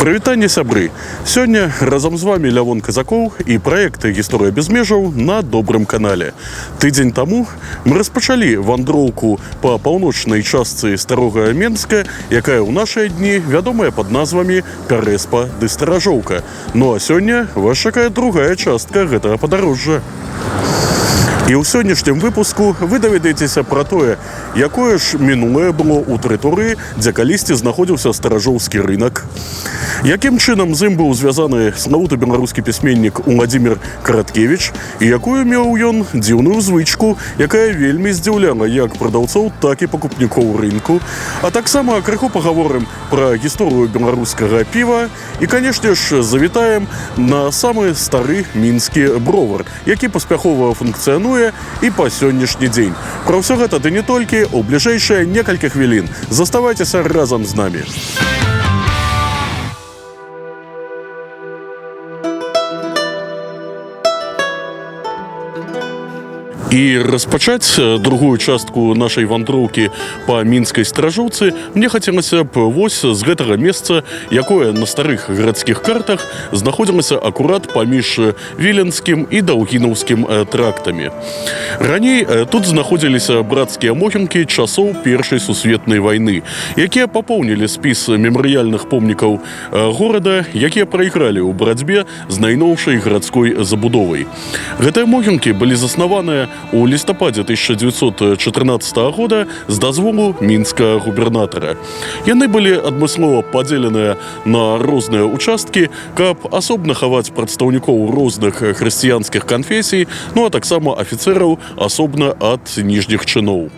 Прывітанне, сябры! Сёння разам з вами Лявон Казакоў і праект «Гісторыя без межаў» на добрым канале. Тыдзень таму мы распачалі вандроўку па паўночнай частцы старога Менска, якая ў нашыя дні вядомая пад назвамі Пярэспа ды Старажоўка. Ну а сёння вас чакае другая частка гэтага падарожжа. І ў сённяшнім выпуску вы даведаецеся пра тое, якое ж мінулае было ў тэрыторыі, дзе калісьці знаходзіўся старажоўскі рынак, якім чынам з ім быў звязаны славуты беларускі пісьменнік Уладзімір Караткевіч і якую меў ён дзіўную звычку, якая вельмі здзіўляла як прадаўцоў, так і пакупнікоў рынку. А таксама крыху пагаворым пра гісторыю беларускага піва і, канешне ж, завітаем на самы стары мінскі бровар, які паспяхова функцыянуе і па сённяшні дзень. Пра ўсё гэта ды не толькі ў бліжэйшыя некалькі хвілін. Заставайцеся разам з намі. І распачаць другую частку нашай вандроўкі па мінскай Старажоўцы мне хацелася б вось з гэтага месца, якое на старых гарадскіх картах знаходзілася акурат паміж Віленскім і Даўгінаўскім трактамі. Раней тут знаходзіліся брацкія могілкі часоў Першай сусветнай вайны, якія папоўнілі спіс мемарыяльных помнікаў горада, якія прайгралі ў барацьбе з найноўшай гарадской забудовай. Гэтыя могілкі былі заснаваныя у лістападзе 1914 года з дазволу мінскага губернатара. Яны былі адмыслова падзеленыя на розныя участкі, каб асобна хаваць прадстаўнікоў розных хрысціянскіх канфесій, ну а таксама афіцэраў асобна ад ніжніх чыноў.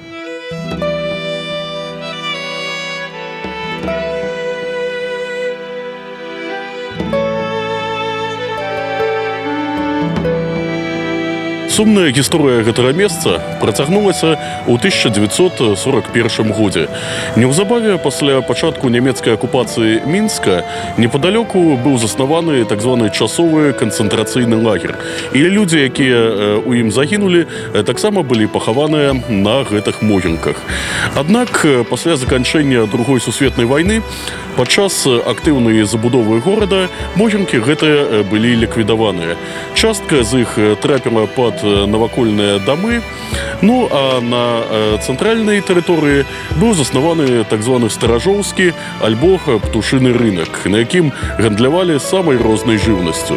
Сумная гісторыя гэтага месца працягнулася ў 1941 годзе. Неўзабаве пасля пачатку нямецкай акупацыі Мінска непадалёку быў заснаваны так званы часовы канцэнтрацыйны лагер. І людзі, якія ў ім загінулі, таксама былі пахаваныя на гэтых могілках. Аднак пасля заканчэння Другой сусветнай вайны падчас актыўнай забудовы горада могілкі гэтыя былі ліквідаваныя. Частка з іх трапіла пад навакольныя дамы, ну а на цэнтральнай тэрыторыі быў заснаваны так званы старажоўскі альбо птушыны рынак, на якім гандлявалі самай рознай жыўнасцю.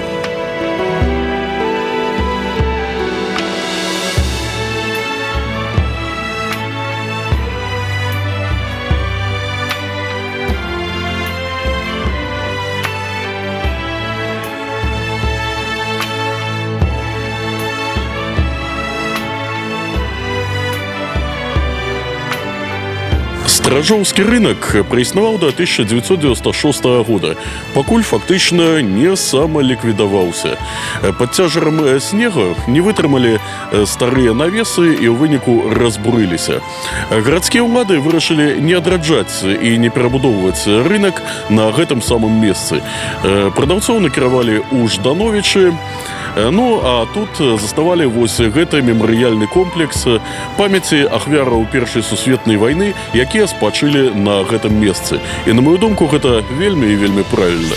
Старажоўскі рынок праіснаваў да 1996 года, пакуль фактычна не самаліквідаваўся. Пад цяжарам снегу не вытрымалі старыя навесы і ў выніку разбурыліся. Гарадскія ўлады вырашылі не адраджаць і не перабудоўваць рынак на гэтым самым месцы. Прадаўцоў накіравалі ў Ждановічы, ну а тут заснавалі вось гэты мемарыяльны комплекс памяці ахвяраў Першай сусветнай вайны, якія спачылі на гэтым месцы. І на маю думку, гэта вельмі і вельмі правільна.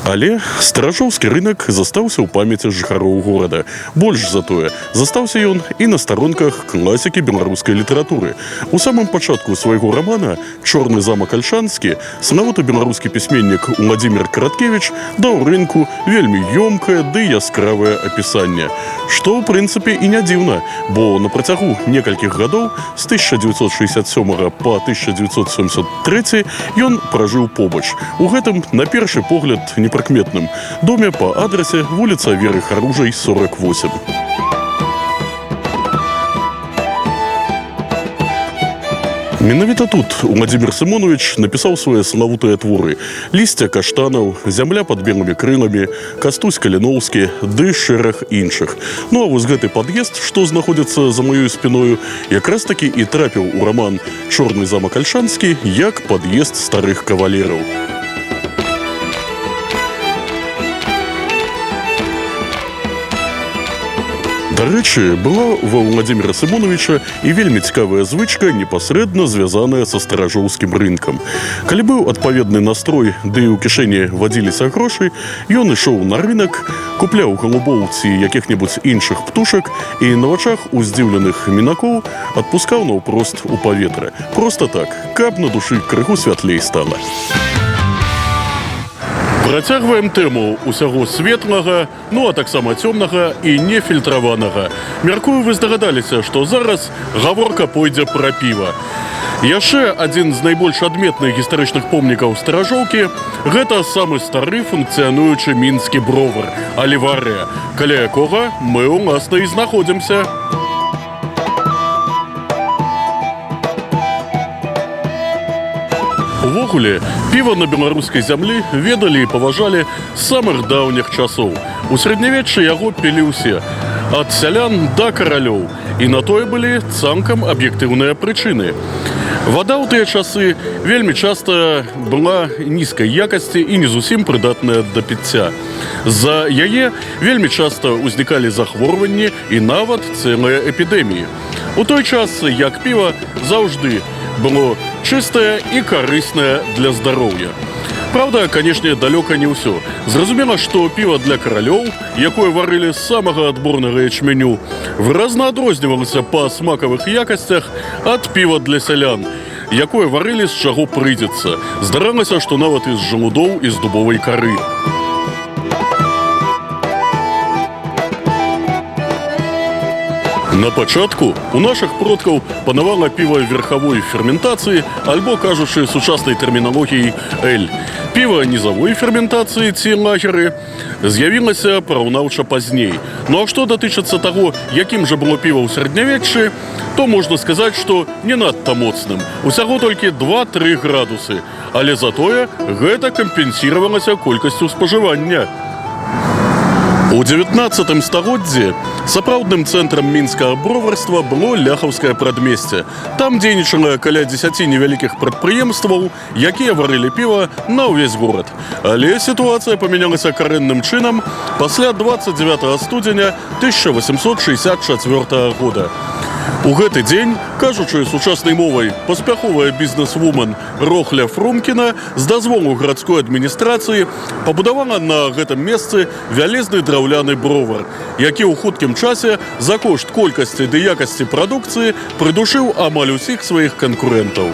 Але старажоўскі рынак застаўся ў памяці жыхароў горада. Больш за тое, застаўся ён і на старонках класікі беларускай літаратуры. У самым пачатку свайго рамана «Чорны замак Альшанскі» славуты беларускі пісьменнік Уладзімір Караткевіч даў рынку вельмі ёмкае ды яскравае апісанне. Што, ў прынцыпе, і не дзіўна, бо на працягу некалькіх гадоў з 1967 па 1973 ён пражыў побач. У гэтым, на першы погляд, непрыкметным доме па адрасе вуліца Веры Харужай, 48. Менавіта тут Уладзімір Сымонович напісаў свае славутыя творы «Лісця каштанаў», «Зямля пад белымі крыламі», «Кастусь Каліноўскі» ды шэраг іншых. Ну а вось гэты пад'езд, што знаходзіцца за маёй спіною, якраз такі і трапіў у раман «Чорны замак Альшанскі» як пад'езд старых кавалераў. Дарэчы, была ва Владимира Сымоновича і вельмі цікавая звычка, непасрэдна звязаная са старажоўскім рынкам. Калі быў адпаведны настрой, ды і ў кішэні вадзіліся грошы, ён ішоў на рынок, купляў голубоў ці якіх-небудзь іншых птушак і на вачах у здзіўленых мінакоў адпускаў наўпрост у паветра. Проста так, каб на душы крыху святлей стала. Працягваем тэму усяго светлага, ну а таксама цёмнага і нефільтраванага. Мяркую, вы здагадаліся, што зараз гаворка пойдзе пра піва. Яшчэ адзін з найбольш адметных гістарычных помнікаў старажоўкі – гэта самы стары функцыянуючы мінскі бровар – Аліварыя, каля якога мы ўласна і знаходзімся. Увогуле, піва на беларускай зямлі ведалі і паважалі з самых даўніх часоў. У сярэднявеччы яго пілі ўсе, ад сялян да каралёў, і на тое былі цалкам аб'ектыўныя прычыны. Вада ў тыя часы вельмі часта была нізкай якасці і не зусім прыдатная да піцця. З-за яе вельмі часта ўзнікалі захворванні і нават цэлыя эпідэміі. У той час, як піва заўжды было чыстае і карыснае для здароўя. Праўда, канешне, далёка не ўсё. Зразумела, што піва для каралёў, якое варылі з самага адборнага ячменю, выразна адрознівалася па смакавых якасцях ад піва для сялян, якое варылі з чаго прыйдзецца. Здаралася, што нават і з жалудоў і з дубовай кары. На пачатку у нашых продкаў панавала піва верхавой ферментацыі, альбо, кажучы сучаснай тэрміналогіяй, эль. Піва нізавой ферментацыі ці лагеры з'явілася параўнаўча пазней. Ну а што датычыцца таго, якім жа было піва ў сярэднявеччы, то можна сказаць, што не надта моцным. Усяго толькі 2-3 градусы. Але затое гэта кампенсіравалася колькасцю спажывання. У 19 стагоддзі сапраўдным цэнтрам мінскага броварства было ляхаўскае прадмесце. Там дзейнічала каля 10 невялікіх прадпрыемстваў, якія варылі піва на ўвесь горад. Але сітуацыя памянялася карэнным чынам пасля 29 студзеня 1864 года. У гэты дзень, кажучы сучаснай мовай, паспяховая бізнес-вумен Рохля Фрумкіна з дазволу гарадской адміністрацыі пабудавала на гэтым месцы вялізны драўляны бровар, які ў хуткім часе за кошт колькасці ды якасці прадукцыі прыдушыў амаль усіх сваіх канкурэнтаў.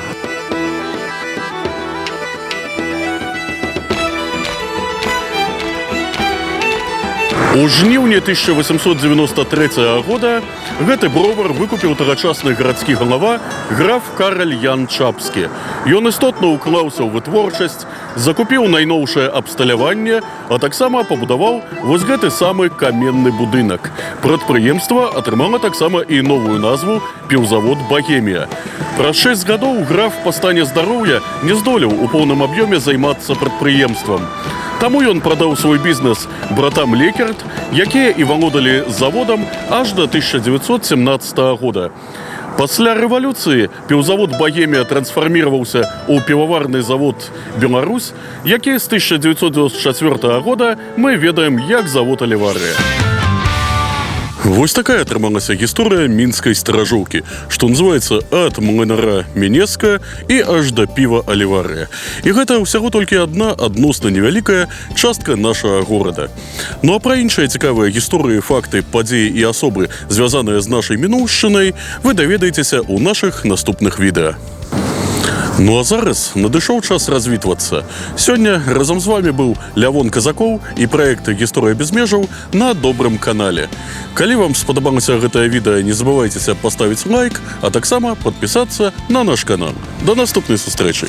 У жніўні 1893 года гэты бровар выкупіў тагачасны гарадскі галава граф Караль Ян Чапскі. Ён істотна ўклаўся ў вытворчасць, закупіў найноўшае абсталяванне, а таксама пабудаваў вось гэты самы каменны будынак. Прадпрыемства атрымала таксама і новую назву «Піўзавод Багемія». Праз 6 гадоў граф па стане здароўя не здолеў у поўным аб'ёме займацца прадпрыемствам. Таму ён прадаў свой бізнес братам Лекерт, якія і валодалі заводам аж да 1917 года. Пасля рэвалюцыі піўзавод Багемія трансфарміраваўся ў піваварны завод «Беларусь», які з 1994 года мы ведаем як завод «Аліварыя». Вось такая атрымалася гісторыя мінскай старажоўкі, што называецца ад млынара Мінеска і аж да піва Аліварыя. І гэта ўсяго толькі адна адносна невялікая частка нашага горада. Ну а пра іншыя цікавыя гісторыі, факты, падзеі і асобы, звязаныя з нашай мінуўшчынай, вы даведаецеся ў нашых наступных відэа. Ну а зараз надышоў час развітвацца. Сёння разам з вами быў Лявон Казакоў і праект «Гісторыя без межаў» на добрым канале. Калі вам спадабалася гэтае відэа, не забывайцеся паставіць лайк, а таксама падпісацца на наш канал. До наступнай сустрэчы!